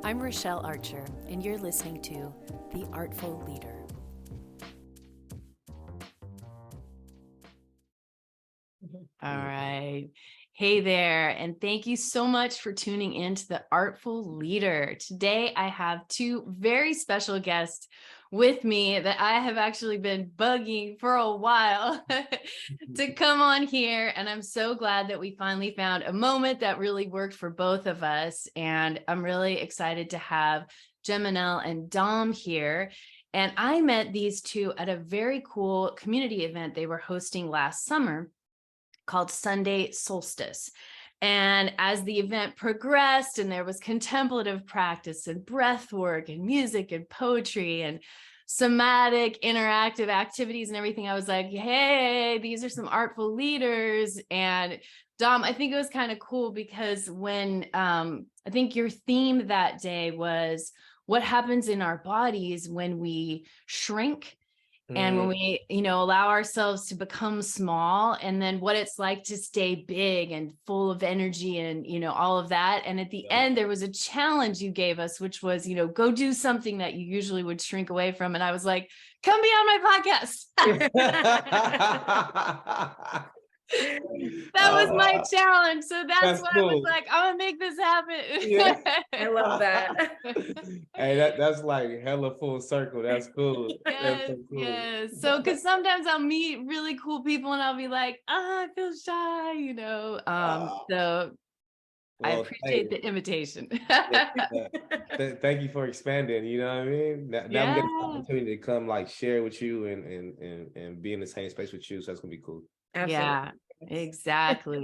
I'm Rachelle Archer, and you're listening to The Artful Leader. All right. Hey there, and thank you so much for tuning in to The Artful Leader. Today, I have two very special guests with me that I have actually been bugging for a while to come on here. And I'm so glad that we finally found a moment that really worked for both of us. And I'm really excited to have Geminelle and Dom here. And I met these two at a very cool community event they were hosting last summer called Sunday Solstice. And as the event progressed and there was contemplative practice and breath work and music and poetry and somatic interactive activities and everything, I was like, hey, these are some artful leaders. And Dom, I think it was kind of cool because when I think your theme that day was what happens in our bodies when we shrink and when we, allow ourselves to become small, and then what it's like to stay big and full of energy and, all of that. And at the end, there was a challenge you gave us, which was, go do something that you usually would shrink away from. And I was like, come be on my podcast. That was my challenge. So that's why cool. I was like, I'm gonna make this happen. Yeah. I love that. Hey, that's like hella full circle. That's cool. Yes, that's so cool. yes. So because sometimes I'll meet really cool people and I'll be like, I feel shy, So I appreciate the invitation. Thank you for expanding. You know what I mean? Now we get the opportunity to come like share with you and be in the same space with you. So that's gonna be cool. Absolutely. Yeah,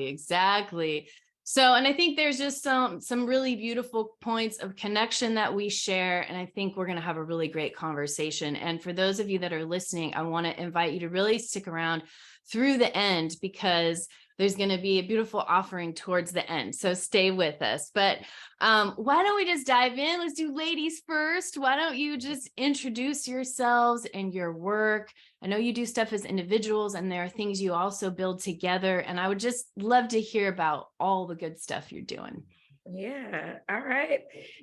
exactly. So, and I think there's just some really beautiful points of connection that we share. And I think we're going to have a really great conversation. And for those of you that are listening, I want to invite you to really stick around through the end because there's going to be a beautiful offering towards the end. So stay with us. But why don't we just dive in? Let's do ladies first. Why don't you just introduce yourselves and your work? I know you do stuff as individuals and there are things you also build together. And I would just love to hear about all the good stuff you're doing. Yeah. All right.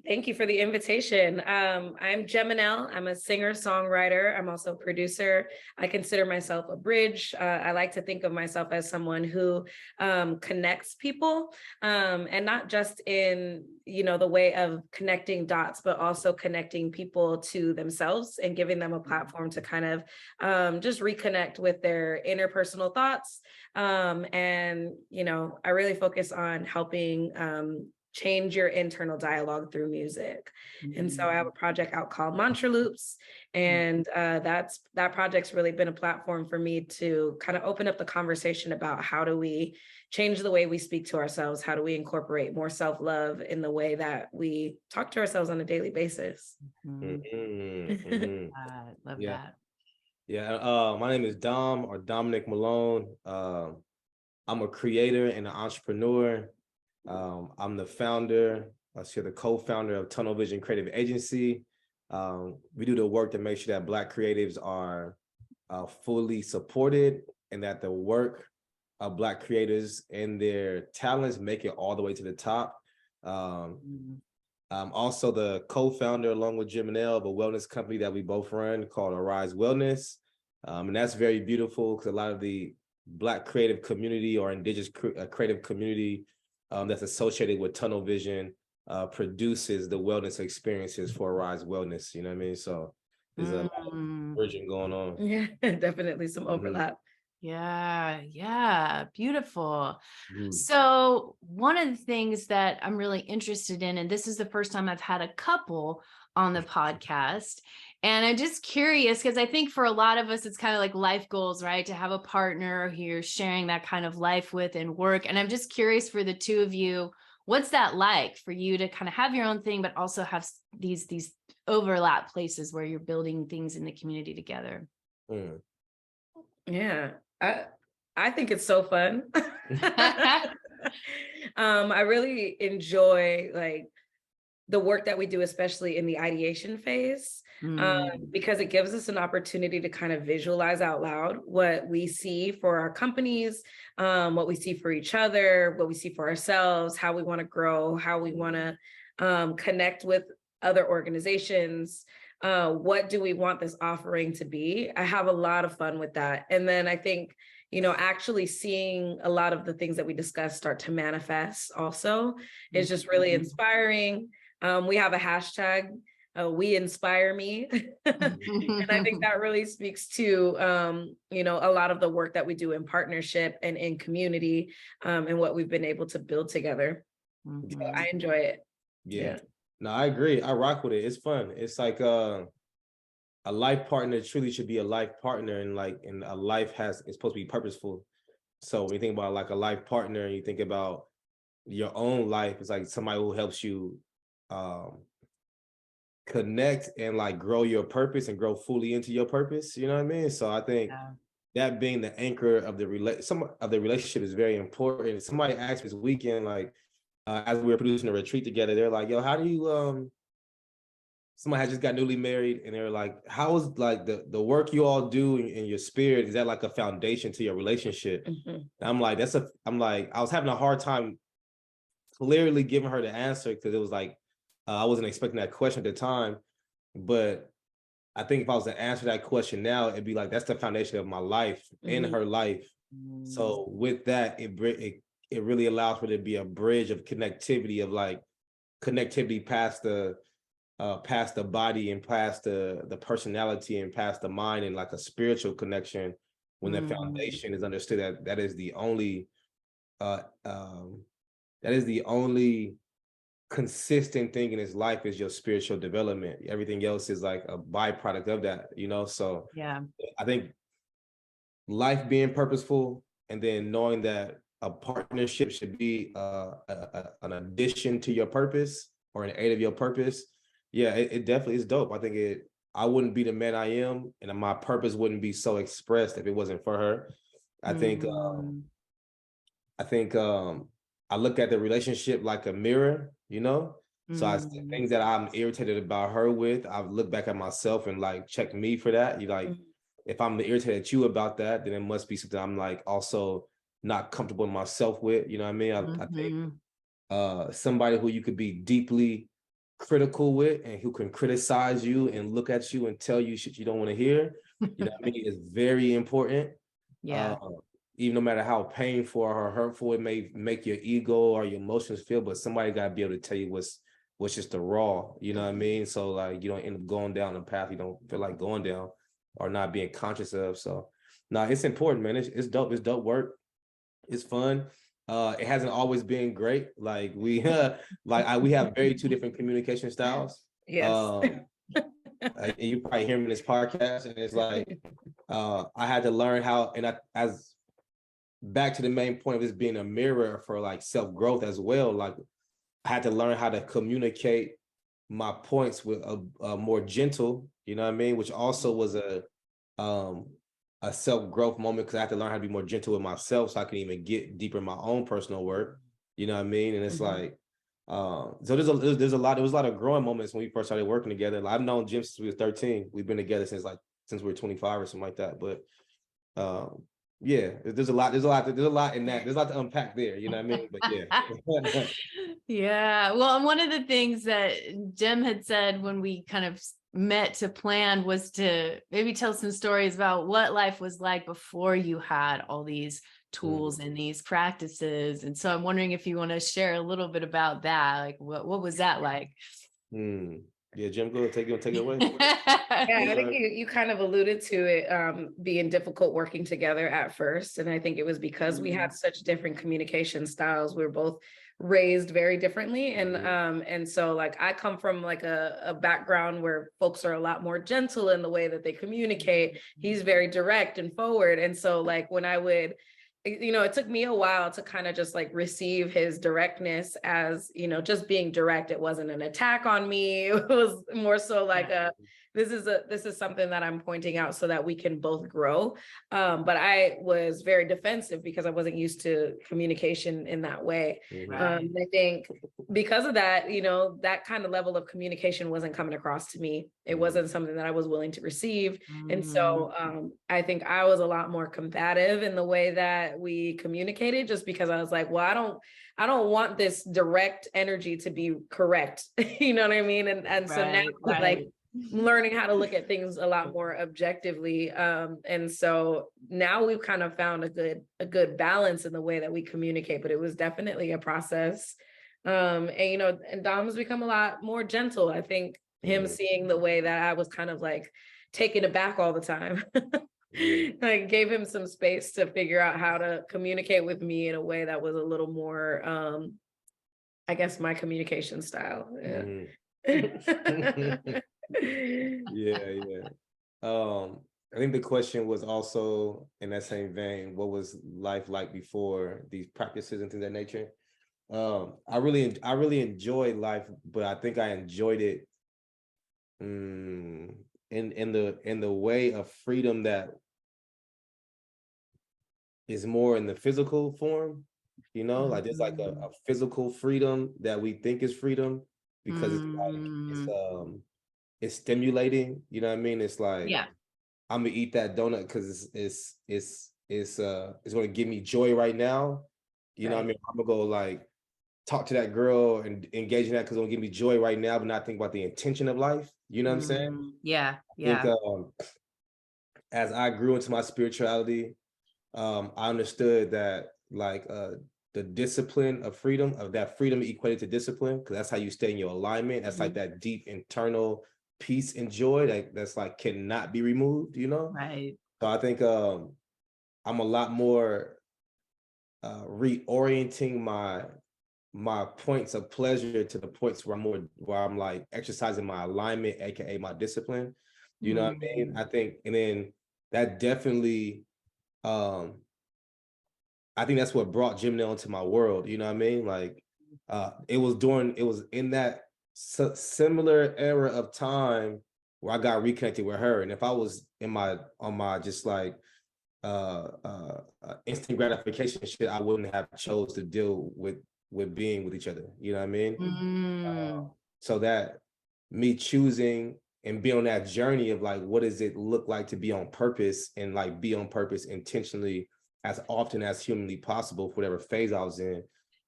Thank you for the invitation. I'm Geminelle. I'm a singer-songwriter. I'm also a producer. I consider myself a bridge. I like to think of myself as someone who connects people and not just in, the way of connecting dots, but also connecting people to themselves and giving them a platform to kind of just reconnect with their interpersonal thoughts. And, I really focus on helping change your internal dialogue through music. Mm-hmm. And so I have a project out called Mantra Loops. And that project's really been a platform for me to kind of open up the conversation about how do we change the way we speak to ourselves? How do we incorporate more self-love in the way that we talk to ourselves on a daily basis? Mm-hmm. Love that. Yeah. My name is Dom or Dominic Malone. I'm a creator and an entrepreneur. I'm the the co-founder of Tunnel Vision Creative Agency. We do the work to make sure that Black creatives are fully supported and that the work of Black creators and their talents make it all the way to the top. I'm also the co-founder along with Geminelle of a wellness company that we both run called Arise Wellness. And that's very beautiful because a lot of the Black creative community or indigenous creative community that's associated with Tunnel Vision produces the wellness experiences for Arise Wellness. You know what I mean? So there's a lot of merging going on. Yeah, definitely some overlap. Yeah, beautiful. So one of the things that I'm really interested in, and this is the first time I've had a couple on the podcast, and I'm just curious because I think for a lot of us, it's kind of like life goals, right? To have a partner who you're sharing that kind of life with and work. And I'm just curious for the two of you, what's that like for you to kind of have your own thing, but also have these overlap places where you're building things in the community together? Yeah, I think it's so fun. I really enjoy like the work that we do, especially in the ideation phase, because it gives us an opportunity to kind of visualize out loud what we see for our companies, what we see for each other, what we see for ourselves, how we want to grow, how we want to connect with other organizations. What do we want this offering to be? I have a lot of fun with that. And then I think, actually seeing a lot of the things that we discussed start to manifest also is just really inspiring. We have a hashtag, we inspire me. And I think that really speaks to, a lot of the work that we do in partnership and in community, and what we've been able to build together. So I enjoy it. Yeah. No, I agree. I rock with it. It's fun. It's like a life partner truly should be a life partner, and a life it's supposed to be purposeful. So when you think about like a life partner and you think about your own life, it's like somebody who helps you connect and like grow your purpose and grow fully into your purpose. You know what I mean? So I think that being the anchor of the relationship is very important. Somebody asked me this weekend, like as we were producing a retreat together, they're like, yo, how do you somebody had just got newly married, and they're like, how is like the work you all do in your spirit, is that like a foundation to your relationship? And I'm like, I was having a hard time clearly giving her the answer, because it was like I wasn't expecting that question at the time. But I think if I was to answer that question now, it'd be like, that's the foundation of my life and her life. So with that, it really allows for there to be a bridge of connectivity, of like connectivity past the body and past the personality and past the mind, and like a spiritual connection, when the foundation is understood, that is the only consistent thing in his life is your spiritual development. Everything else is like a byproduct of that, so I think life being purposeful, and then knowing that a partnership should be an addition to your purpose or an aid of your purpose. It definitely is dope. I think I wouldn't be the man I am, and my purpose wouldn't be so expressed if it wasn't for her. I think I look at the relationship like a mirror, So I see things that I'm irritated about her with, I've looked back at myself and like check me for that. If I'm irritated at you about that, then it must be something I'm like also not comfortable in myself with. You know what I mean? I think somebody who you could be deeply critical with, and who can criticize you and look at you and tell you shit you don't want to hear, you know what I mean, is very important. Even no matter how painful or hurtful it may make your ego or your emotions feel, but somebody got to be able to tell you what's just the raw, you know what I mean? So like you don't end up going down a path you don't feel like going down, or not being conscious of. So no, it's important, man. It's dope. It's dope work. It's fun. It hasn't always been great. Like we we have very two different communication styles. And you probably hear me in this podcast, and it's like I had to learn how, and as back to the main point of this being a mirror for like self-growth as well, like I had to learn how to communicate my points with a more gentle, you know what I mean, which also was a self-growth moment, because I had to learn how to be more gentle with myself so I can even get deeper in my own personal work, you know what I mean? And it's like so there was a lot of growing moments when we first started working together. Like, I've known Jim since we were 13. We've been together since we were 25 or something like that. But there's a lot in that. There's a lot to unpack there, you know what I mean? But Well, and one of the things that Jim had said when we kind of met to plan was to maybe tell some stories about what life was like before you had all these tools and these practices. And so I'm wondering if you want to share a little bit about that. Like what was that like? Yeah, Jim, go ahead, take it away. I think you kind of alluded to it being difficult working together at first. And I think it was because we had such different communication styles. We were both raised very differently. And so like I come from like a background where folks are a lot more gentle in the way that they communicate. He's very direct and forward. And so like when I would, it took me a while to kind of just like receive his directness as, just being direct. It wasn't an attack on me. It was more so like this is something that I'm pointing out so that we can both grow. But I was very defensive because I wasn't used to communication in that way. Right. I think because of that, that kind of level of communication wasn't coming across to me. It wasn't something that I was willing to receive. And so I think I was a lot more combative in the way that we communicated, just because I was like, well, I don't want this direct energy to be correct. You know what I mean? And so now like learning how to look at things a lot more objectively. And so now we've kind of found a good balance in the way that we communicate, but it was definitely a process. And Dom's become a lot more gentle. I think him seeing the way that I was kind of like taken aback all the time. I gave him some space to figure out how to communicate with me in a way that was a little more, I guess, my communication style. Yeah. Yeah. I think the question was also in that same vein, what was life like before these practices and things of that nature? I really enjoyed life, but I think I enjoyed it in the way of freedom that is more in the physical form, like there's like a physical freedom that we think is freedom because it's like it's stimulating, you know what I mean? It's like I'm gonna eat that donut because it's gonna give me joy right now. You know what I mean? I'm gonna go like talk to that girl and engage in that because it's gonna give me joy right now, but not think about the intention of life. You know what I'm saying? Yeah. I think as I grew into my spirituality, I understood that like the discipline of freedom, of that freedom equated to discipline, because that's how you stay in your alignment. That's like that deep internal peace and joy that's like cannot be removed, Right. So I think I'm a lot more reorienting my points of pleasure to the points where I'm like exercising my alignment, aka my discipline. You know what I mean? I think, and then that definitely I think that's what brought Geminelle into my world. You know what I mean? Like it was in that similar era of time where I got reconnected with her. And if I was on my just like instant gratification shit, I wouldn't have chose to deal with being with each other. You know what I mean? So that me choosing and be on that journey of like, what does it look like to be on purpose and like be on purpose intentionally as often as humanly possible for whatever phase I was in,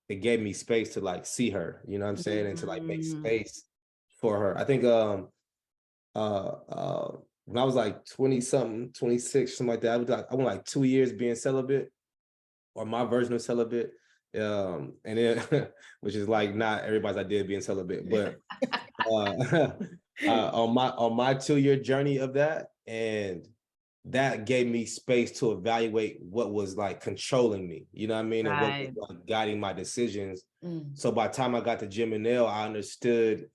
it gave me space to like see her, you know what I'm saying? And to like make space for her. I think when I was like 20 something, 26, something like that, I went like 2 years being celibate, or my version of celibate. And then which is like not everybody's idea of being celibate, but on my 2-year journey of that, and that gave me space to evaluate what was like controlling me, you know what I mean? And what was like guiding my decisions. So by the time I got to Geminelle, I understood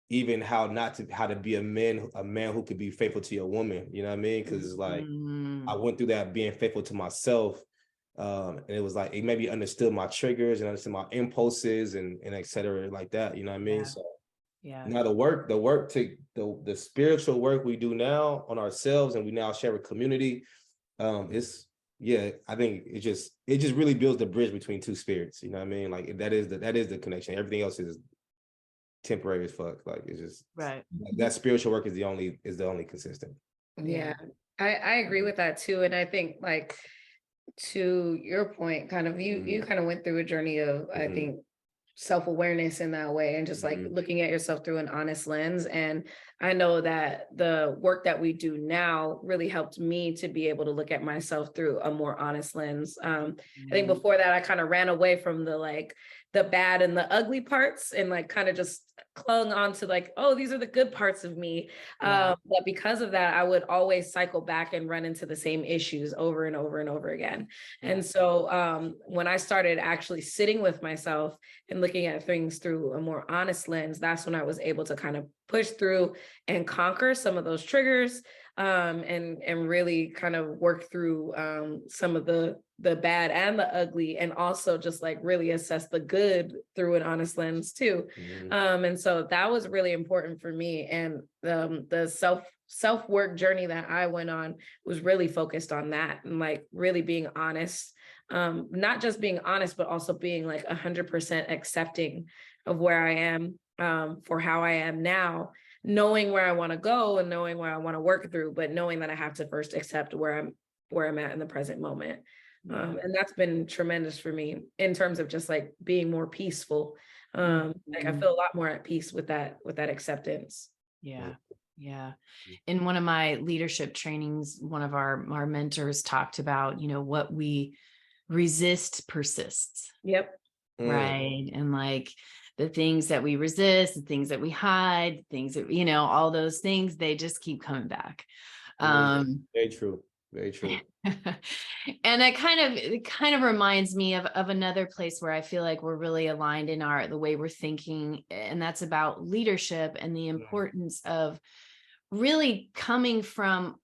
even how to be a man who could be faithful to your woman, you know what I mean? Because it's like I went through that being faithful to myself. And it was like it made me understood my triggers and understood my impulses and et cetera, like that, you know what I mean? So now the spiritual work we do now on ourselves, and we now share with community, I think it just really builds the bridge between two spirits, you know what I mean? Like that is the connection. Everything else is temporary as fuck. Like it's just like, that spiritual work is the only consistent. Yeah, I agree with that too. And I think like to your point, kind of you kind of went through a journey of I think self-awareness in that way, and just like looking at yourself through an honest lens. And I know that the work that we do now really helped me to be able to look at myself through a more honest lens. I think before that I kind of ran away from the bad and the ugly parts, and like kind of just clung on to like, oh, these are the good parts of me. But because of that, I would always cycle back and run into the same issues over and over and over again. And so when I started actually sitting with myself and looking at things through a more honest lens, that's when I was able to kind of push through and conquer some of those triggers, and really kind of work through some of the bad and the ugly, and also just like really assess the good through an honest lens too. And so that was really important for me. And the self-work journey that I went on was really focused on that, and like really being honest, not just being honest, but also being like 100% accepting of where I am, for how I am now, knowing where I want to go and knowing where I want to work through, but knowing that I have to first accept where I'm at in the present moment. And that's been tremendous for me in terms of just like being more peaceful. Like I feel a lot more at peace with that acceptance. Yeah. Yeah. In one of my leadership trainings, one of our mentors talked about, what we resist persists. Yep. Right. And like the things that we resist, the things that we hide, things that, all those things, they just keep coming back. Very true. Very true. And it kind of reminds me of another place where I feel like we're really aligned in the way we're thinking. And that's about leadership and the importance of really coming from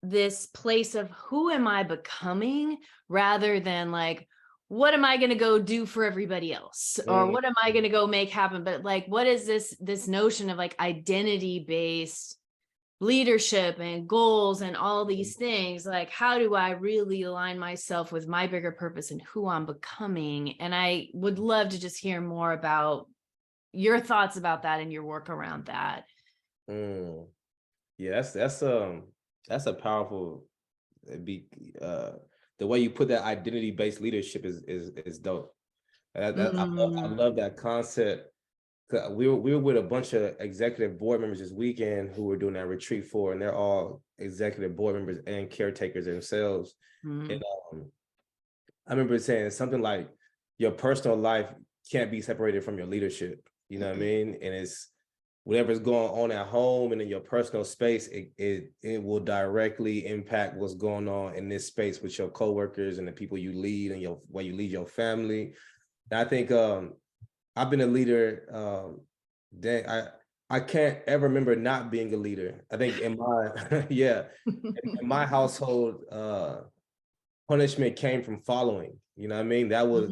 this place of who am I becoming, rather than like, what am I going to go do for everybody else? Or what am I going to go make happen? But like, what is this notion of like identity-based leadership and goals and all these things? Like, how do I really align myself with my bigger purpose and who I'm becoming? And I would love to just hear more about your thoughts about that and your work around that. Yeah, that's a powerful the way you put that identity-based leadership is dope. I love that concept. We were with a bunch of executive board members this weekend who were doing that retreat for, and they're all executive board members and caretakers themselves. And I remember saying something like, your personal life can't be separated from your leadership. You know what I mean? And it's whatever's going on at home and in your personal space, it will directly impact what's going on in this space with your coworkers and the people you lead and your way you lead your family. And I think I've been a leader. I can't ever remember not being a leader. I think in my in my household, punishment came from following. You know what I mean? That was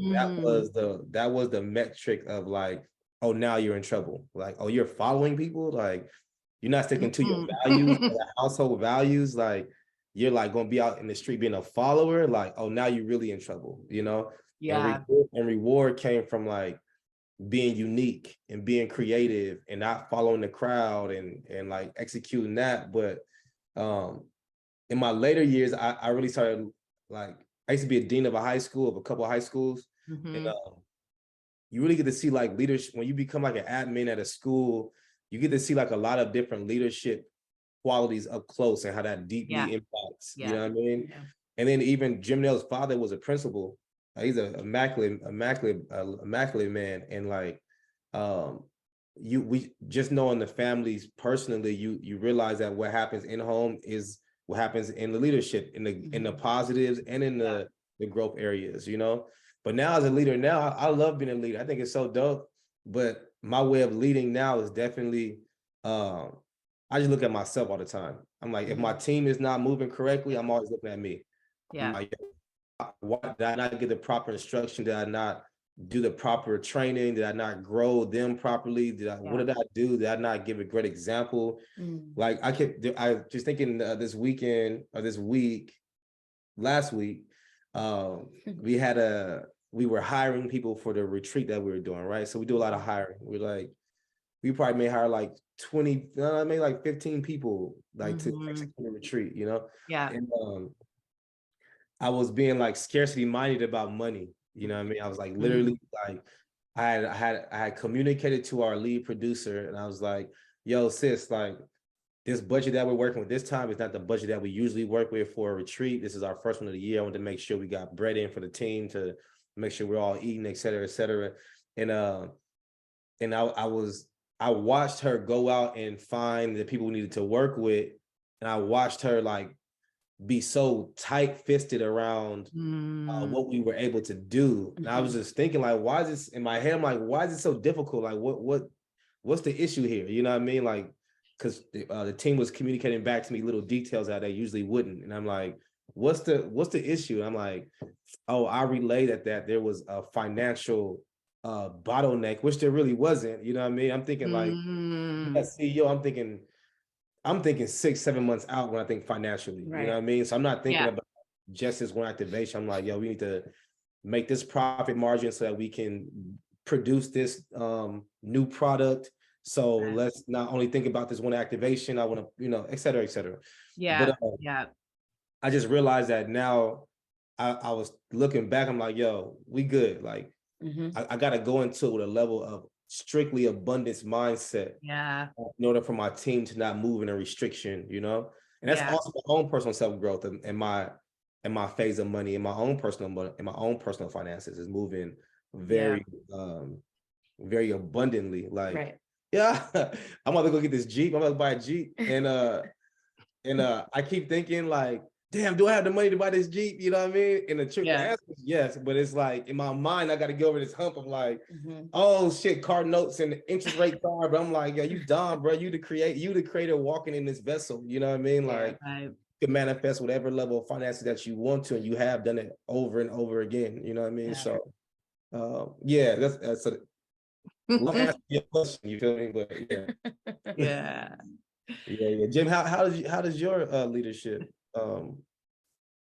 the metric of like, oh, now you're in trouble. Like, oh, you're following people. Like, you're not sticking to your values, the household values. Like, you're like going to be out in the street being a follower. Like, oh, now you're really in trouble. Yeah. And reward came from like being unique and being creative and not following the crowd and like executing that. But in my later years, I really started, like, I used to be a dean of a couple of high schools. And you really get to see like leadership when you become like an admin at a school. You get to see like a lot of different leadership qualities up close and how that deeply impacts. You know what I mean? Yeah. And then even Geminelle's father was a principal. He's an immaculate man. And like, we just knowing the families personally, you realize that what happens in home is what happens in the leadership, in the positives and in the growth areas, But now as a leader, I love being a leader. I think it's so dope. But my way of leading now is definitely, I just look at myself all the time. I'm like, if my team is not moving correctly, I'm always looking at me. Yeah. Like, why did I not get the proper instruction? Did I not do the proper training? Did I not grow them properly? What did I do? Did I not give a great example? Like I just thinking this weekend or this week, last week, we were hiring people for the retreat that we were doing, right? So we do a lot of hiring. We probably may hire like 20, maybe like 15 people, like to execute the retreat, Yeah. And I was being like scarcity minded about money. You know what I mean? I was like literally like I had communicated to our lead producer and I was like, yo, sis, like this budget that we're working with this time is not the budget that we usually work with for a retreat. This is our first one of the year. I wanted to make sure we got bread in for the team to make sure we're all eating, et cetera, et cetera. And I watched her go out and find the people we needed to work with. And I watched her like be so tight-fisted around what we were able to do. And I was just thinking, like, why is this in my head? I'm like, why is it so difficult? Like, what's the issue here? You know what I mean? Like, because the team was communicating back to me little details that they usually wouldn't. And I'm like, what's the issue? And I'm like, oh, I relayed that there was a financial bottleneck, which there really wasn't. You know what I mean? I'm thinking like, as CEO, I'm thinking, I'm thinking 6-7 months out when I think financially, you know what I mean? So I'm not thinking about just this one activation. I'm like, yo, we need to make this profit margin so that we can produce this new product. So let's not only think about this one activation. I want to, you know, et cetera, et cetera. Yeah. But I just realized that now I was looking back. I'm like, yo, we good. Like, I got to go into it with a level of strictly abundance mindset. Yeah. In order for my team to not move in a restriction, you know? And that's also my own personal self-growth and my phase of money and my own personal finances is moving very very abundantly. Like, yeah, I'm about to go get this Jeep. I'm about to buy a Jeep. And I keep thinking like, damn, do I have the money to buy this Jeep? You know what I mean? And the trick answer is yes, but it's like in my mind, I got to get over this hump of like, oh shit, car notes and interest rate car. But I'm like, yeah, you dumb, bro. You the creator walking in this vessel. You know what I mean? Like, you can manifest whatever level of finances that you want to, and you have done it over and over again. You know what I mean? So, that's a long answer to your question. You feel me? But yeah. Yeah. Jim, how does your leadership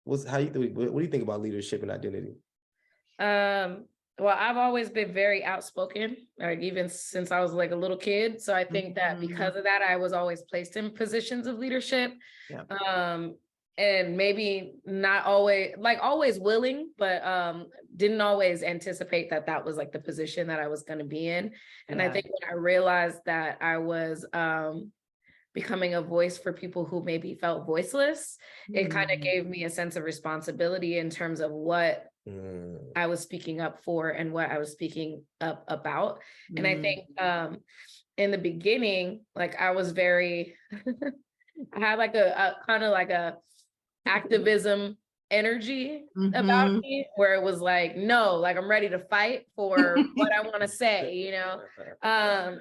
what do you think about leadership and identity? Well, I've always been very outspoken, like even since I was like a little kid. So I think that because of that, I was always placed in positions of leadership. And maybe not always, like always willing, but didn't always anticipate that that was like the position that I was going to be in. And I think when I realized that I was becoming a voice for people who maybe felt voiceless, it kind of gave me a sense of responsibility in terms of what I was speaking up for and what I was speaking up about. And I think in the beginning, like I was very, I had like a kind of like a activism energy about me where it was like, no, like I'm ready to fight for what I want to say, you know?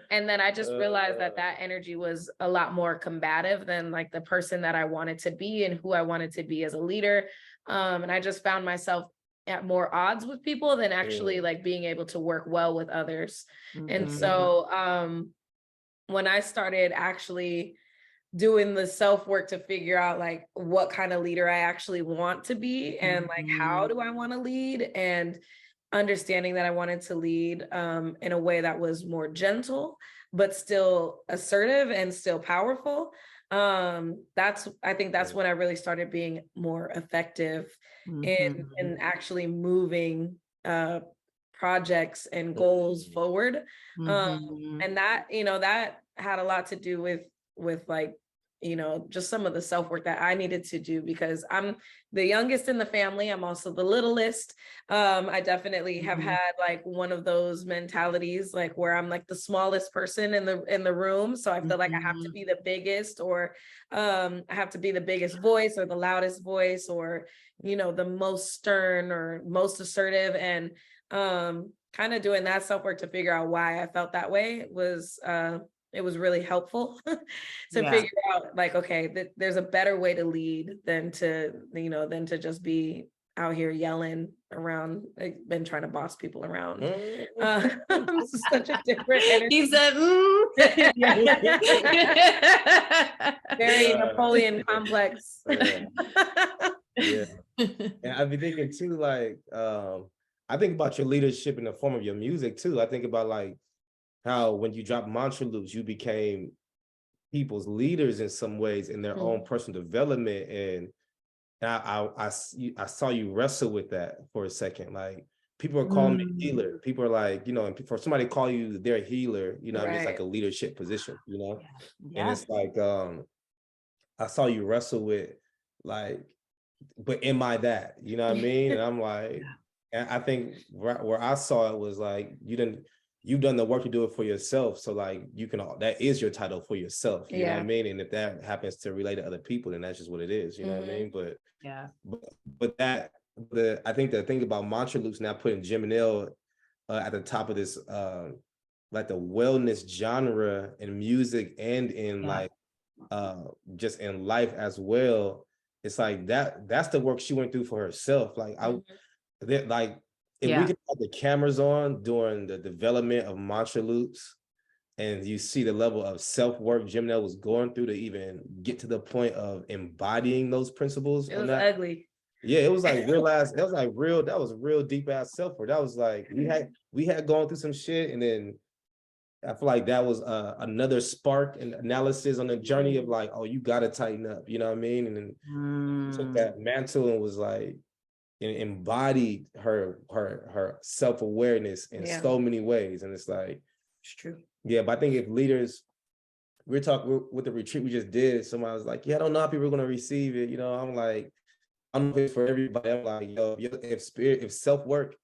And then I just realized that that energy was a lot more combative than like the person that I wanted to be and who I wanted to be as a leader. And I just found myself at more odds with people than actually like being able to work well with others. And so when I started actually doing the self-work to figure out like what kind of leader I actually want to be and like how do I want to lead, and understanding that I wanted to lead in a way that was more gentle but still assertive and still powerful. I think that's when I really started being more effective in actually moving projects and goals forward. And that, you know, that had a lot to do with like, you know, just some of the self-work that I needed to do because I'm the youngest in the family. I'm also the littlest. I definitely have had like one of those mentalities, like where I'm like the smallest person in the room. So I feel like I have to be the biggest, or I have to be the biggest voice or the loudest voice, or, you know, the most stern or most assertive. And kind of doing that self-work to figure out why I felt that way was it was really helpful to figure out like, okay, there's a better way to lead than to, you know, than to just be out here yelling around, like, been trying to boss people around. Such a different energy. He said, very Napoleon complex. Yeah. And I've been thinking too, like, I think about your leadership in the form of your music too. I think about like how when you drop mantra loops, you became people's leaders in some ways in their own personal development. And I saw you wrestle with that for a second. Like people are calling me healer. People are like, you know, and for somebody to call you their healer, you know, I mean, it's like a leadership position, you know? And it's like, I saw you wrestle with like, but am I that? You know what I mean? And I'm like, and I think where I saw it was like, you've done the work to do it for yourself. So like that is your title for yourself. You know what I mean? And if that happens to relate to other people, then that's just what it is. You know what I mean? But I think the thing about mantra loops now putting Geminelle at the top of this like the wellness genre in music and in like just in life as well. It's like that's the work she went through for herself. Like if we could have the cameras on during the development of mantra loops, and you see the level of self-work Geminelle was going through to even get to the point of embodying those principles. It was ugly. Yeah, it was like real ass. That was like real. That was real deep ass self-work. That was like we had gone through some shit, and then I feel like that was another spark and analysis on the journey of like, oh, you gotta tighten up. You know what I mean? And then took that mantle and was like, and embodied her self-awareness in so many ways. And it's like, it's true. Yeah, but I think if leaders, we're talking with the retreat we just did, somebody was like, yeah, I don't know how people are going to receive it. You know, I'm like, I don't know if it's for everybody. I'm like, yo, if self-work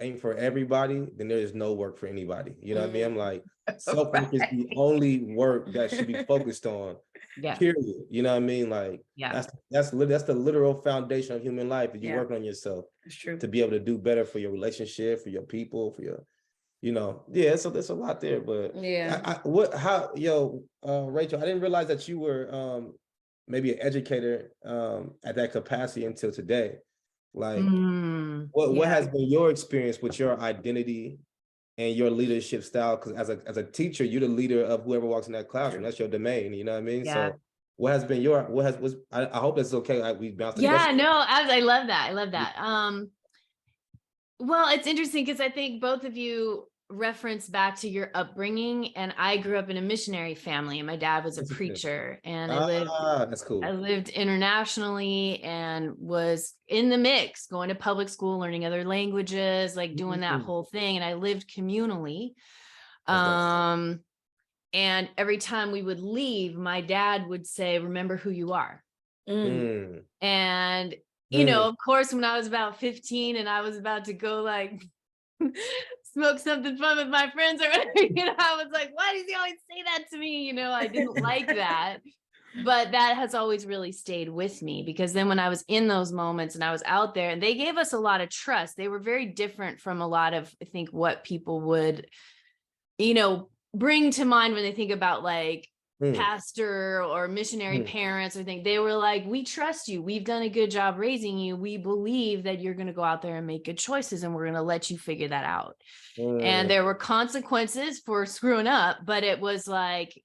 ain't for everybody, then there is no work for anybody. You know what I mean? I'm like, self-work is the only work that should be focused on. Period. You know what I mean? Like, that's the literal foundation of human life. That you work on yourself. It's true. To be able to do better for your relationship, for your people, for your, you know, so there's a lot there. But Rachel, I didn't realize that you were maybe an educator at that capacity until today. Like, what has been your experience with your identity and your leadership style? Because as a teacher, you're the leader of whoever walks in that classroom. That's your domain. You know what I mean? So what has been I hope that's okay. We bounced. No, I love that. I love that. Well, it's interesting because I think both of you reference back to your upbringing, and I grew up in a missionary family, and my dad was a preacher, and that's cool. I lived internationally and was in the mix, going to public school, learning other languages, like doing that whole thing. And I lived communally. And every time we would leave, my dad would say, remember who you are. And, you know, of course, when I was about 15 and I was about to go like smoke something fun with my friends or whatever, you know, I was like, why does he always say that to me? You know, I didn't like that. But that has always really stayed with me, because then when I was in those moments and I was out there, and they gave us a lot of trust, they were very different from a lot of, I think, what people would, you know, bring to mind when they think about like pastor or missionary parents or things. They were like, we trust you. We've done a good job raising you. We believe that you're going to go out there and make good choices, and we're going to let you figure that out. And there were consequences for screwing up, but it was like,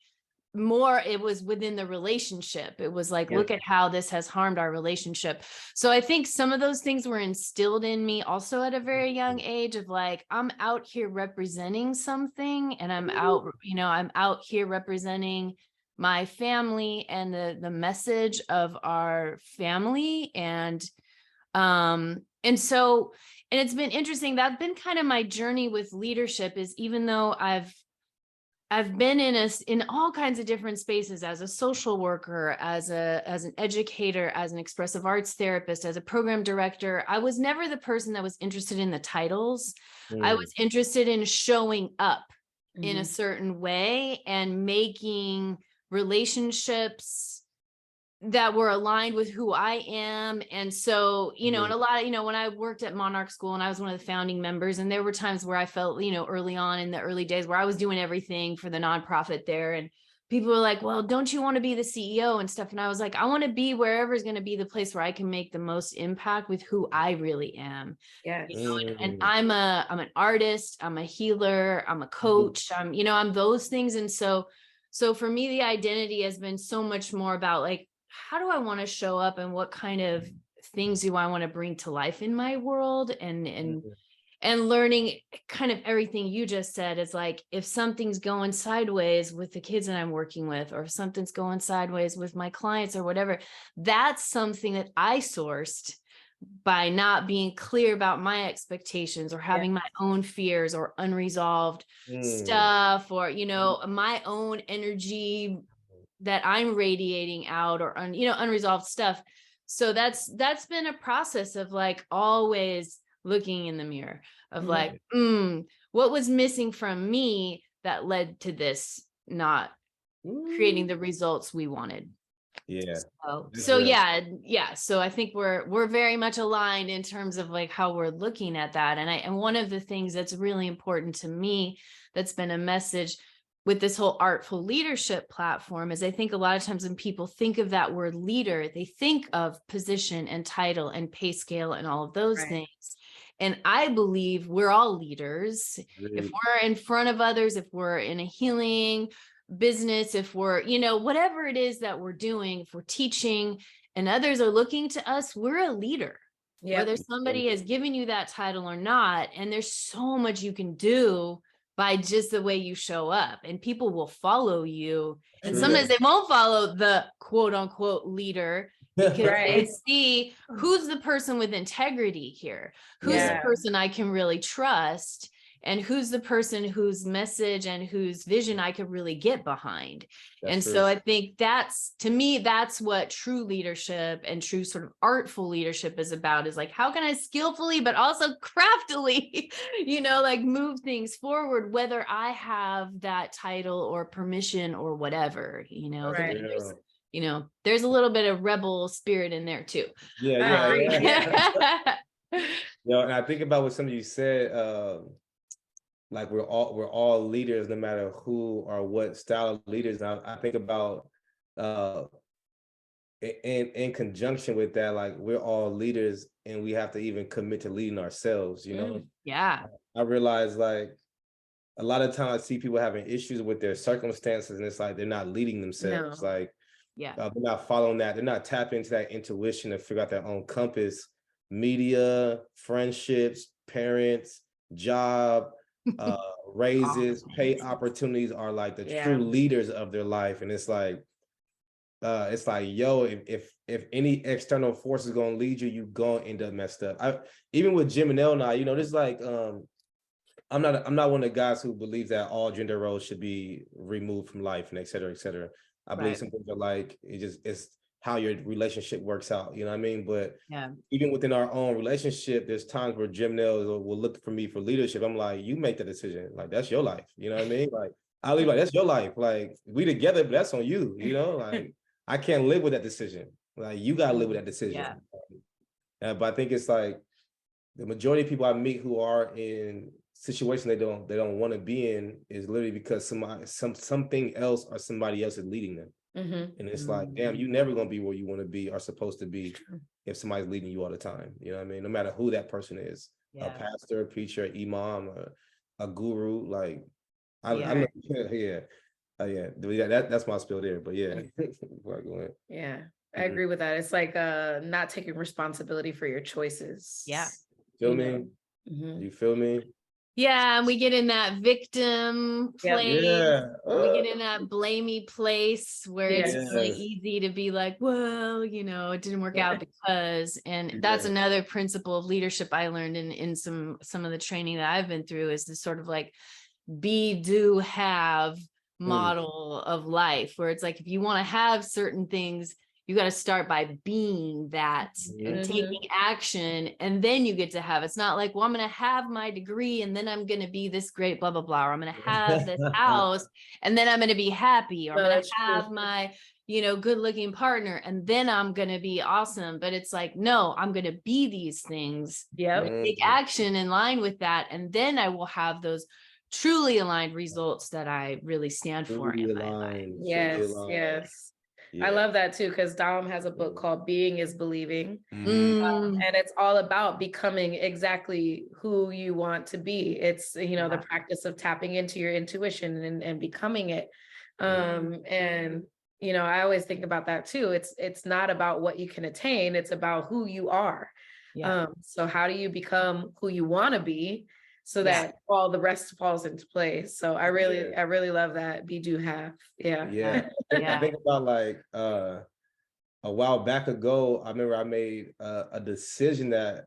it was within the relationship. It was like, look at how this has harmed our relationship. So I think some of those things were instilled in me also at a very young age of like, I'm out here representing something, and I'm out here representing my family and the message of our family. And so it's been interesting. That's been kind of my journey with leadership, is even though I've been in all kinds of different spaces, as a social worker, as an educator, as an expressive arts therapist, as a program director. I was never the person that was interested in the titles. I was interested in showing up in a certain way and making relationships that were aligned with who I am. And so, you know, and a lot of, when I worked at Monarch School, and I was one of the founding members, and there were times where I felt, early on in the early days where I was doing everything for the nonprofit there, and people were like, well, don't you want to be the CEO and stuff? And I was like, I want to be wherever is going to be the place where I can make the most impact with who I really am. And I'm an artist, I'm a healer, I'm a coach, I'm those things. And so for me, the identity has been so much more about like, how do I want to show up, and what kind of things do I want to bring to life in my world, and learning kind of everything you just said is like, if something's going sideways with the kids that I'm working with, or if something's going sideways with my clients or whatever, that's something that I sourced by not being clear about my expectations, or having my own fears or unresolved stuff, or, my own energy that I'm radiating out, or unresolved stuff. So that's been a process of like always looking in the mirror of like, what was missing from me that led to this not creating the results we wanted. So I think we're very much aligned in terms of like how we're looking at that. And one of the things that's really important to me, that's been a message with this whole artful leadership platform, is I think a lot of times when people think of that word leader, they think of position and title and pay scale and all of those things. And I believe we're all leaders. If Agreed. we're in front of others, if we're in a healing business, if we're, whatever it is that we're doing, if we're teaching and others are looking to us, we're a leader. Whether somebody has given you that title or not. And there's so much you can do by just the way you show up, and people will follow you. And True. sometimes they won't follow the quote unquote leader, because they Right. see who's the person with integrity here, who's the Yeah. person I can really trust, and who's the person whose message and whose vision I could really get behind. That's And true. so I think to me, that's what true leadership and true sort of artful leadership is about, is like, how can I skillfully, but also craftily, like move things forward, whether I have that title or permission or whatever, Right. there's a little bit of rebel spirit in there too. Yeah. Yeah. And I think about what some of you said, like we're all leaders, no matter who or what style of leaders. I think about in conjunction with that, like we're all leaders and we have to even commit to leading ourselves, Yeah. I realize like a lot of times I see people having issues with their circumstances, and it's like they're not leading themselves. No. Like Yeah. they're not following that. They're not tapping into that intuition to figure out their own compass. Media, friendships, parents, job, raises, pay opportunities are like the true leaders of their life. And it's like, yo, if any external force is gonna lead you, you gonna end up messed up. Even with Geminelle now, this like I'm not one of the guys who believes that all gender roles should be removed from life and et cetera, et cetera. I believe some things are like it's how your relationship works out, you know what I mean? But even within our own relationship, there's times where Geminelle will look for me for leadership. I'm like, you make the decision. Like, that's your life. You know what I mean? Like, I'll leave like, that's your life. Like, we together, but that's on you, Like, I can't live with that decision. Like, you gotta live with that decision. But I think it's like the majority of people I meet who are in situations they don't want to be in is literally because something else or somebody else is leading them. And it's like, damn, you never gonna be where you want to be or supposed to be if somebody's leading you all the time. You know what I mean? No matter who that person is, a pastor, a preacher, imam, a guru. Like, I know, that's my spill there. But before I go in. I agree with that. It's like not taking responsibility for your choices. Feel me? You feel me? Yeah, and we get in that victim place. We get in that blamey place where it's really easy to be like, well, it didn't work out because, and that's another principle of leadership I learned in some of the training that I've been through, is this sort of like be, do, have model of life, where it's like, if you want to have certain things, you got to start by being that and taking action, and then you get to have. It's not like, well, I'm going to have my degree and then I'm going to be this great blah blah blah, or I'm going to have this house and then I'm going to be happy, or I'm going to have my good looking partner and then I'm going to be awesome. But it's like, no, I'm going to be these things, take action in line with that, and then I will have those truly aligned results that I really stand for in my life. Yes. I love that too, because Dom has a book called Being is Believing. And it's all about becoming exactly who you want to be. It's, the practice of tapping into your intuition and becoming it. And, I always think about that too. It's not about what you can attain. It's about who you are. So how do you become who you want to be, so that all the rest falls into place? So I really love that. Be, do, have. I think about like a while back ago, I remember I made a decision that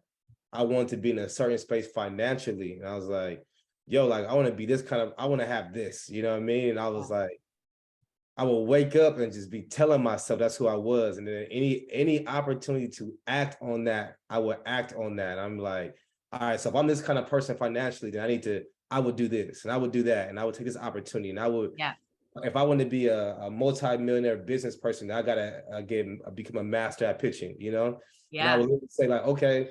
I wanted to be in a certain space financially, and I was like, yo, like, I want to be this kind of, I want to have this, you know what I mean? And I was like, I will wake up and just be telling myself that's who I was, and then any opportunity to act on that, I will act on that. I'm like, all right, so if I'm this kind of person financially, then I would do this and I would do that, and I would take this opportunity, and I would, if I want to be a multi-millionaire business person, I gotta become a master at pitching, And I would say like, okay,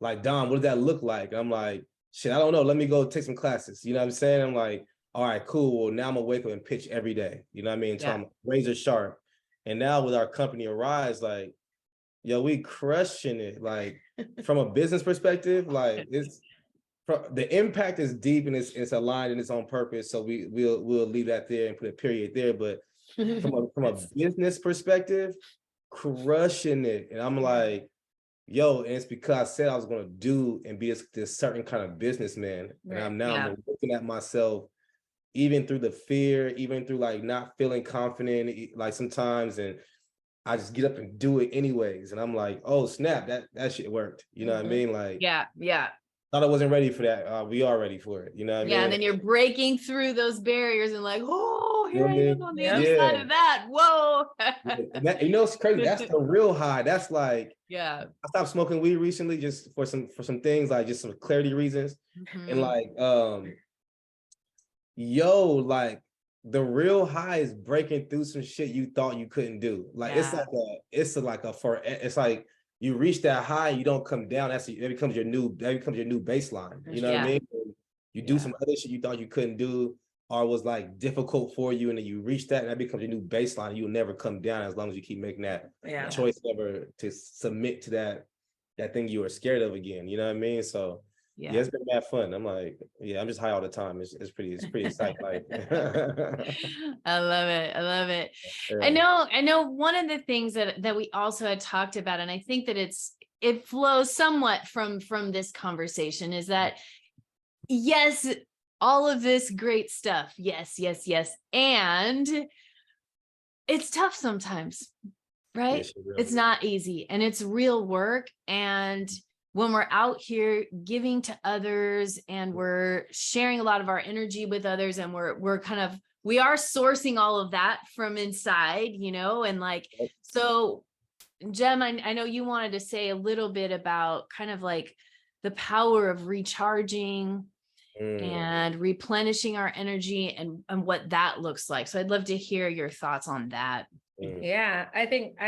like, Dom, what does that look like? And I'm like, shit, I don't know. Let me go take some classes. You know what I'm saying? I'm like, all right, cool. Well, now I'm gonna wake up and pitch every day. You know what I mean? So I'm razor sharp. And now with our company Arise, like, yo, we crushing it. Like, from a business perspective, like the impact is deep and it's aligned and it's on purpose. So we'll leave that there and put a period there. But from a business perspective, crushing it. And I'm like, yo, and it's because I said I was gonna do and be this certain kind of businessman. And I'm looking at myself, even through the fear, even through like not feeling confident, like sometimes, and I just get up and do it anyways. And I'm like, oh snap, that shit worked. You know what I mean? Like, yeah. Thought I wasn't ready for that. We are ready for it. You know what I mean? And then you're breaking through those barriers and like, oh, here I am on the other side of that. Whoa. And that, it's crazy. That's the real high. That's like, I stopped smoking weed recently just for some things, like just some clarity reasons. And like, like the real high is breaking through some shit you thought you couldn't do. Like it's like you reach that high, you don't come down. That becomes your new baseline. You know what I mean? You do some other shit you thought you couldn't do or was like difficult for you, and then you reach that, and that becomes your new baseline. And you'll never come down as long as you keep making that choice never to submit to that thing you were scared of again. You know what I mean? So it's been that fun. I'm like, I'm just high all the time. It's pretty exciting. Like, I love it. Yeah. I know one of the things that we also had talked about, and I think that it flows somewhat from this conversation, is that yes, all of this great stuff. Yes. And it's tough sometimes, right? Yes, it's not easy and it's real work. And when we're out here giving to others and we're sharing a lot of our energy with others, and we are sourcing all of that from inside, and like, so Gem, I know you wanted to say a little bit about kind of like the power of recharging and replenishing our energy and what that looks like. So I'd love to hear your thoughts on that. Yeah, I think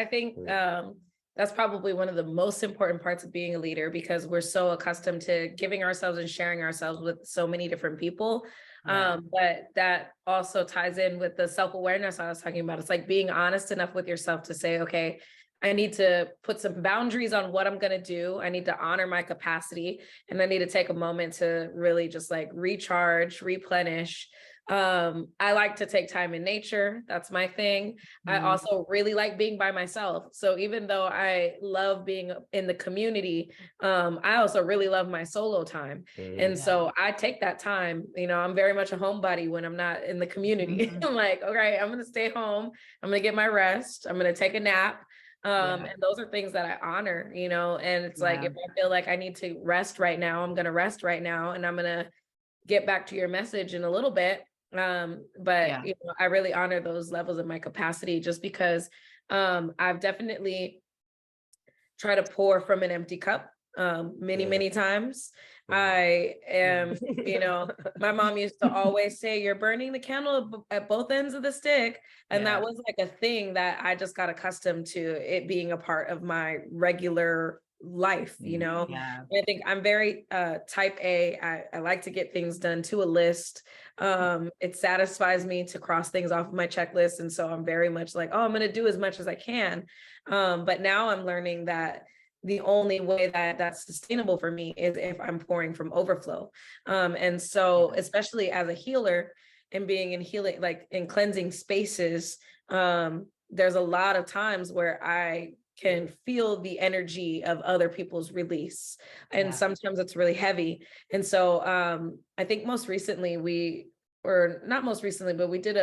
that's probably one of the most important parts of being a leader, because we're so accustomed to giving ourselves and sharing ourselves with so many different people. But that also ties in with the self-awareness I was talking about. It's like being honest enough with yourself to say, okay, I need to put some boundaries on what I'm going to do. I need to honor my capacity, and I need to take a moment to really just like recharge, replenish. I like to take time in nature. That's my thing. I also really like being by myself. So even though I love being in the community, I also really love my solo time. And so I take that time, I'm very much a homebody when I'm not in the community. I'm like, okay, I'm going to stay home. I'm going to get my rest. I'm going to take a nap. And those are things that I honor, and it's like, if I feel like I need to rest right now, I'm going to rest right now, and I'm going to get back to your message in a little bit. But I really honor those levels of my capacity, just because I've definitely tried to pour from an empty cup many times. I am, my mom used to always say, you're burning the candle at both ends of the stick. And that was like a thing that I just got accustomed to it being a part of my regular life, I think I'm very type A. I like to get things done to a list. It satisfies me to cross things off of my checklist. And so I'm very much like, oh, I'm going to do as much as I can. But now I'm learning that the only way that that's sustainable for me is if I'm pouring from overflow. And so especially as a healer and being in healing, like in cleansing spaces, there's a lot of times where I can feel the energy of other people's release. And sometimes it's really heavy. And so I think most recently we did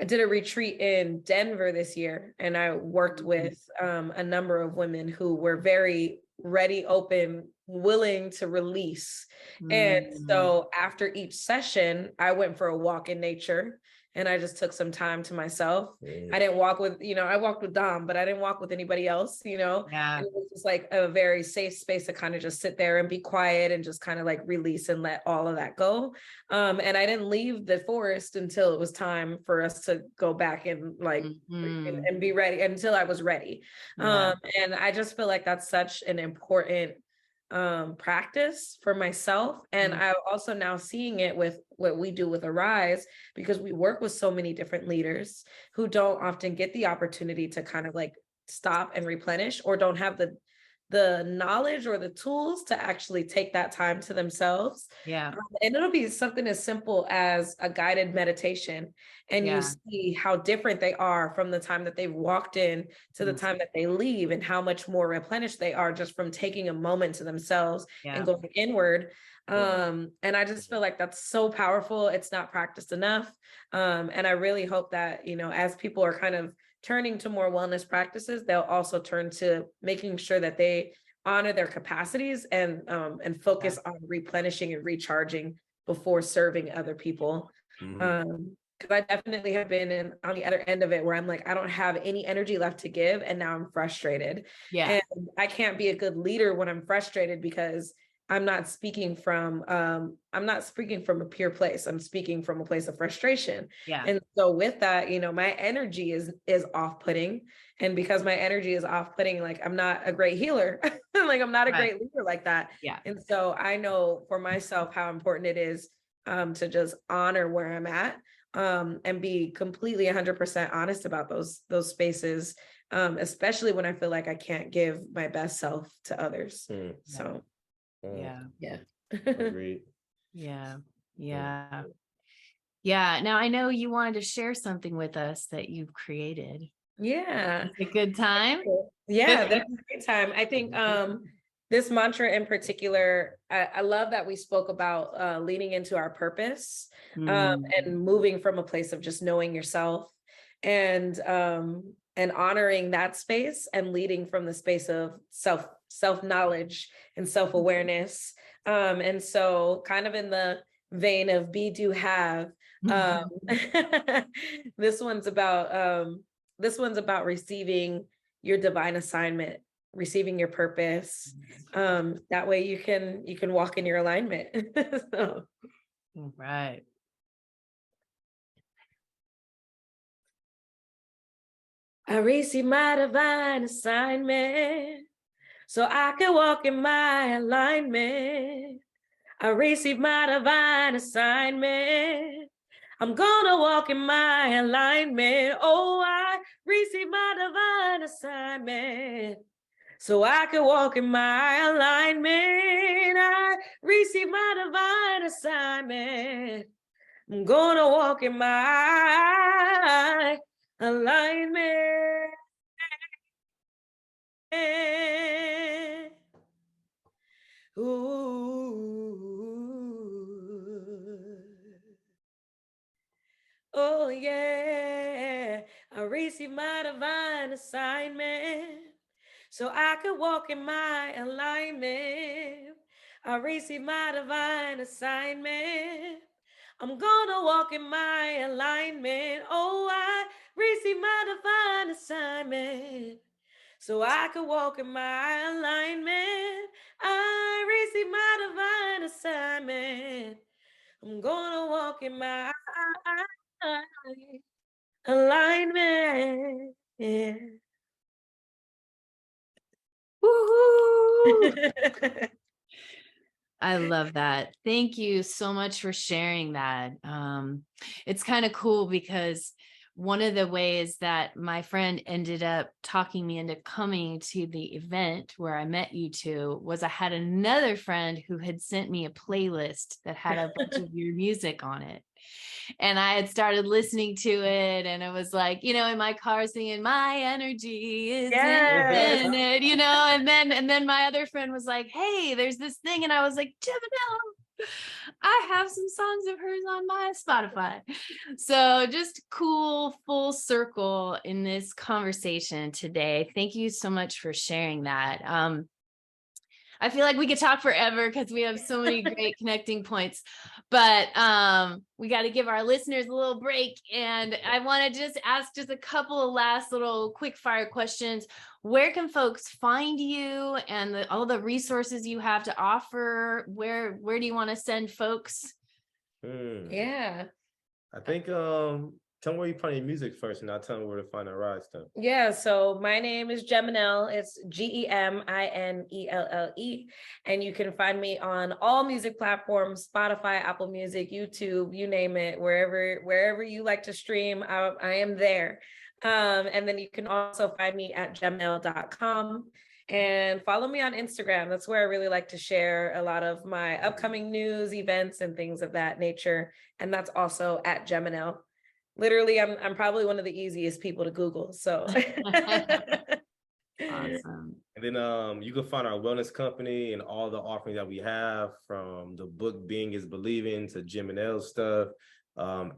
I did a retreat in Denver this year, and I worked with a number of women who were very ready, open, willing to release. And so after each session, I went for a walk in nature, and I just took some time to myself. I didn't walk with, I walked with Dom, but I didn't walk with anybody else, And it was just like a very safe space to kind of just sit there and be quiet and just kind of like release and let all of that go. And I didn't leave the forest until it was time for us to go back and like, and be ready, until I was ready. And I just feel like that's such an important practice for myself. And I'm also now seeing it with what we do with Arise, because we work with so many different leaders who don't often get the opportunity to kind of like stop and replenish, or don't have the the knowledge or the tools to actually take that time to themselves. Yeah. And it'll be something as simple as a guided meditation. And you Yeah. see how different they are from the time that they've walked in to the time that they leave, and how much more replenished they are just from taking a moment to themselves and going inward. And I just feel like that's so powerful. It's not practiced enough. And I really hope that, you know, as people are kind of turning to more wellness practices, they'll also turn to making sure that they honor their capacities and focus on replenishing and recharging before serving other people. Because I definitely have been on the other end of it, where I'm like, I don't have any energy left to give, and now I'm frustrated. Yeah. And I can't be a good leader when I'm frustrated, because I'm not speaking from a pure place. I'm speaking from a place of frustration. Yeah. And so with that, you know, my energy is off-putting. And because my energy is off-putting, like, I'm not a great healer. Like, I'm not a great leader like that. Yeah. And so I know for myself how important it is to just honor where I'm at, and be completely 100% honest about those spaces, especially when I feel like I can't give my best self to others. So Yeah. Agreed. Yeah. Yeah. Yeah. Now I know you wanted to share something with us that you've created. Yeah. It's a good time. Yeah, that's a great time. I think this mantra in particular, I love that we spoke about leaning into our purpose, and moving from a place of just knowing yourself, and honoring that space, and leading from the space of self-knowledge and self-awareness. And so kind of in the vein of be, do, have, this one's about receiving your divine assignment, receiving your purpose. That way you can walk in your alignment. So. Right. I receive my divine assignment so I can walk in my alignment. I receive my divine assignment. I'm gonna walk in my alignment. Oh, I receive my divine assignment so I can walk in my alignment. I receive my divine assignment. I'm gonna walk in my alignment. Ooh. Oh yeah, I receive my divine assignment so I could walk in my alignment. I receive my divine assignment. I'm gonna walk in my alignment. Oh, I receive my divine assignment so I could walk in my alignment. I receive my divine assignment. I'm gonna walk in my alignment. Yeah. Woohoo! I love that. Thank you so much for sharing that. It's kind of cool because one of the ways that my friend ended up talking me into coming to the event where I met you two was I had another friend who had sent me a playlist that had a bunch of your music on it. And I had started listening to it, and it was like, you know, in my car singing, my energy is in it, you know, and then my other friend was like, hey, there's this thing. And I was like, Geminelle, I have some songs of hers on my Spotify. So just cool, full circle in this conversation today. Thank you so much for sharing that. I feel like we could talk forever because we have so many great connecting points, but we got to give our listeners a little break. And I want to just ask just a couple of last little quick fire questions. Where can folks find you and all the resources you have to offer? Where do you want to send folks? Yeah. I think tell me where you find your music first, and I'll tell them where to find Arise stuff. Yeah, so my name is Geminelle. It's Geminelle, and you can find me on all music platforms: Spotify, Apple Music, YouTube, you name it. Wherever you like to stream, I am there. And then you can also find me at geminelle.com. And follow me on Instagram. That's where I really like to share a lot of my upcoming news, events, and things of that nature. And that's also at Geminelle. Literally, I'm probably one of the easiest people to Google. So Awesome. And then you can find our wellness company and all the offerings that we have, from the book Being is Believing to Geminelle stuff,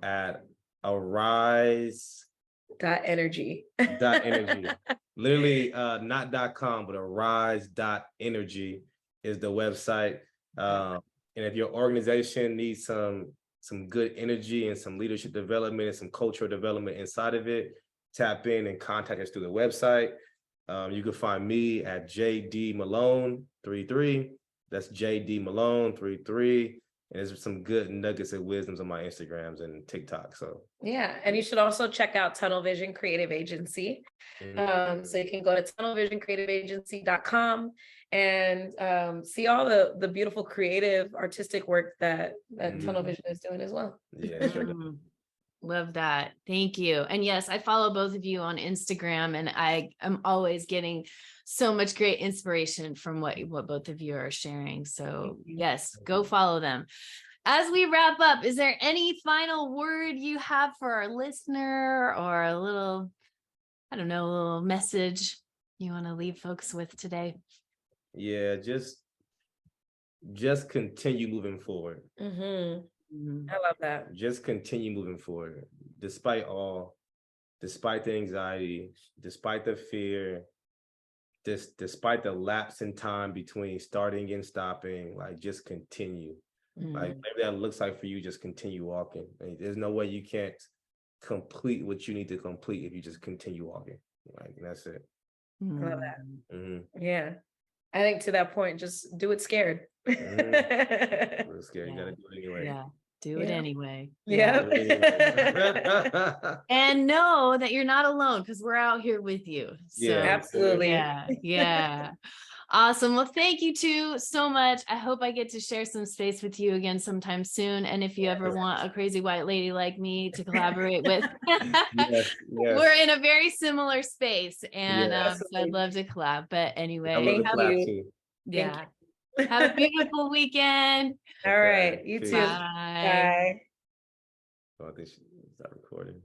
at arise.energy. Energy. Literally not .com, but arise.energy is the website. And if your organization needs some good energy and some leadership development and some cultural development inside of it, tap in and contact us through the website. You can find me at JD Malone 33. That's JD Malone 33. And there's some good nuggets of wisdoms on my Instagrams and TikTok. So yeah, and you should also check out Tunnel Vision Creative Agency. So you can go to tunnelvisioncreativeagency.com and see all the beautiful creative artistic work that Tunnel Vision is doing as well. Yeah, sure. Love that. Thank you. And yes, I follow both of you on Instagram, and I am always getting so much great inspiration from what both of you are sharing. So yes, go follow them. As we wrap up, is there any final word you have for our listener, or a little, I don't know, a little message you want to leave folks with today? Yeah, just continue moving forward. I love that. Just continue moving forward, despite the anxiety, despite the fear, despite the lapse in time between starting and stopping. Like, just continue. Like, maybe that looks like for you, just continue walking. And there's no way you can't complete what you need to complete if you just continue walking. Like, that's it. I love that. Yeah. I think to that point, just do it scared. Real scared. You gotta do it anyway. Yeah. Do it anyway. Yeah. And know that you're not alone, because we're out here with you. So absolutely. Yeah. Awesome. Well, thank you two so much. I hope I get to share some space with you again sometime soon. And if you ever want a crazy white lady like me to collaborate with, we're in a very similar space, and so I'd love to collab. But anyway, have a beautiful weekend. All right. You too. Bye. Bye. Oh, I think she's not recording.